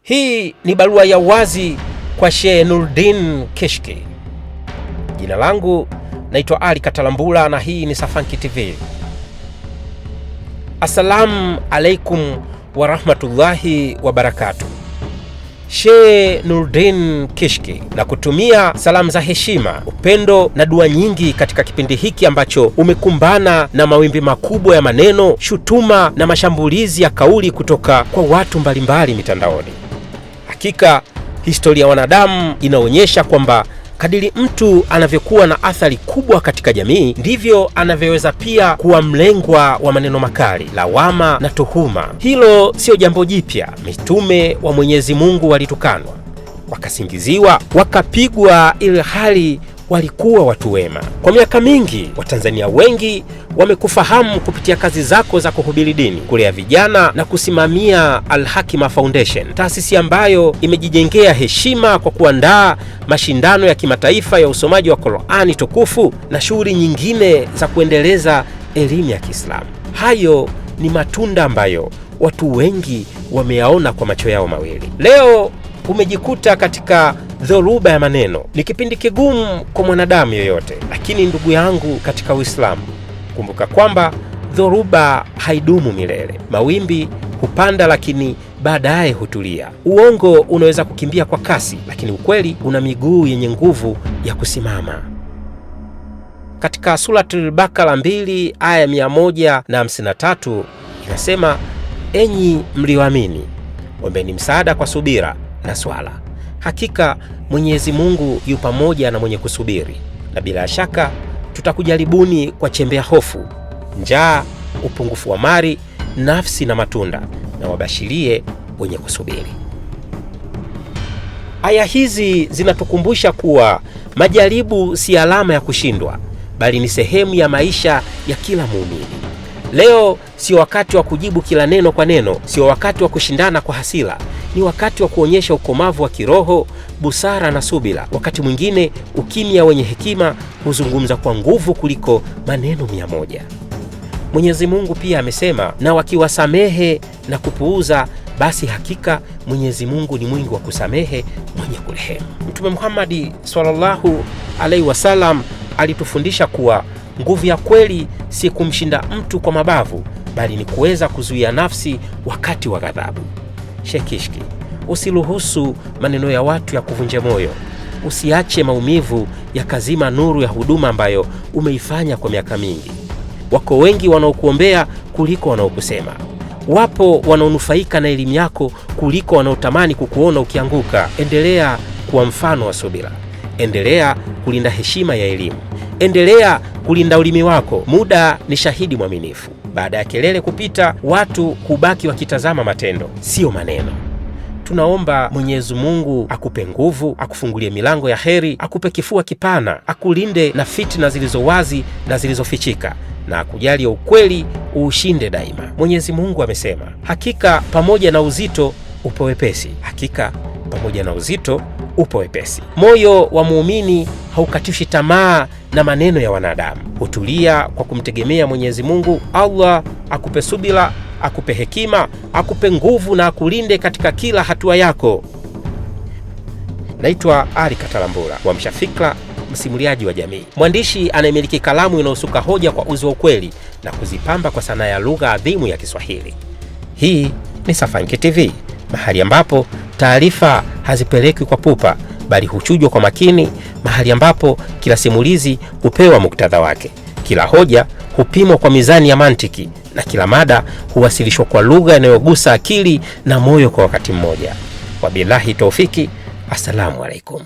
Hii ni barua ya wazi kwa Sheikh Nuruddin Kishki. Jina langu naitwa Ali Katalambula na hii ni Safanki TV. Assalamu alaikum wa rahmatullahi wa barakatuh. Sheikh Nuruddin Kishki na kutumia salamu za heshima, upendo na dua nyingi katika kipindi hiki ambacho umekumbana na mawimbi makubwa ya maneno, shutuma na mashambulizi ya kauli kutoka kwa watu mbalimbali mitandaoni. Hakika historia ya wanadamu inaonyesha kwamba kadiri mtu anavyokuwa na athari kubwa katika jamii, ndivyo anavyoweza pia kuwa mlengwa wa maneno makali, lawama na tuhuma. Hilo sio jambo jipya. Mitume wa Mwenyezi Mungu walitukanwa, wakasingiziwa, wakapigwa, ili hali walikuwa watu wema. Kwa miaka mingi Watanzania wengi wamekufahamu kupitia kazi zako za kuhubiri dini, kulea vijana na kusimamia Al-Hikma Foundation, taasisi ambayo imejijengea heshima kwa kuandaa mashindano ya kimataifa ya usomaji wa Qur'ani tukufu na shughuli nyingine za kuendeleza elimu ya Kiislamu. Hayo ni matunda ambayo watu wengi wameyaona kwa macho yao mawili. Leo umejikuta katika dhoruba ya maneno. Ni kipindi kigumu kwa mwanadamu yoyote, lakini ndugu yangu katika Uislamu, kumbuka kwamba dhoruba haidumu milele. Mawimbi hupanda lakini baadaye hutulia. Uongo unaweza kukimbia kwa kasi, lakini ukweli una miguu yenye nguvu ya kusimama. Katika Suratul Baqara 2 aya 153 inasema, enyi mlioamini, ombeni msaada kwa subira na swala. Hakika Mwenyezi Mungu yu pamoja na mwenye kusubiri, na bila shaka tutakujaribuni kwa chembe ya hofu, njaa, upungufu wa mali, nafsi na matunda, na wabashirie wenye kusubiri. Aya hizi zinatukumbusha kuwa majaribu si alama ya kushindwa, bali ni sehemu ya maisha ya kila muumini. Leo sio wakati wa kujibu kila neno kwa neno, sio wakati wa kushindana kwa hasira. Ni wakati wa kuonyesha ukomavu wa kiroho, busara na subira. Wakati mwingine ukimya wenye hekima huzungumza kwa nguvu kuliko maneno 100. Mwenyezi Mungu pia amesema, na wakiwasamehe na kupuuza, basi hakika Mwenyezi Mungu ni mwingi wa kusamehe, mwenye kurehemu. Mtume Muhammad sallallahu alaihi wasallam alitufundisha kuwa nguvu ya kweli si kumshinda mtu kwa mabavu, bali ni kuweza kuzuia nafsi wakati wa ghadhabu. Sheikh Kishki, usiruhusu maneno ya watu ya kuvunja moyo. Usiache maumivu yakazima nuru ya huduma ambayo umeifanya kwa miaka mingi. Wako wengi wanaokuombea kuliko wanaokusema. Wapo wanaonufaika na elimu yako kuliko wanaotamani kukuona ukianguka. Endelea kuwa mfano wa subira. Endelea kulinda heshima ya elimu. Endelea kulinda ulimi wako. Muda ni shahidi mwaminifu. Baada ya kelele kupita, watu hubaki wakitazama matendo, sio maneno. Tunaomba Mwenyezi Mungu akupe nguvu, akufungulie milango ya heri, akupe kifua kipana, akulinde na fitna zilizo wazi na zilizofichika, na akujalie ukweli uushinde daima. Mwenyezi Mungu amesema, hakika pamoja na uzito upo wepesi. Hakika pamoja na uzito upo wepesi. Moyo wa muumini haukatishi tamaa na maneno ya wanadamu. Hutulia kwa kumtegemea Mwenyezi Mungu. Allah akupe subira, akupe hekima, akupe nguvu na akulinde katika kila hatua yako. Naitwa Ali Katalambula, mwamsha fikra, msimuliaji wa jamii, mwandishi anayemiliki kalamu inayosuka hoja kwa uzi wa ukweli na kuzipamba kwa sanaa ya lugha adhimu ya Kiswahili. Hii ni Safanki TV, mahali ambapo taarifa hazipelekwi kwa pupa, bali huchujwa kwa makini, mahali ambapo kila simulizi hupewa muktadha wake, kila hoja hupimwa kwa mizani ya mantiki, na kila mada huwasilishwa kwa lugha inayogusa akili na moyo kwa wakati mmoja. Wabillahi taufiki. Assalamu alaikum.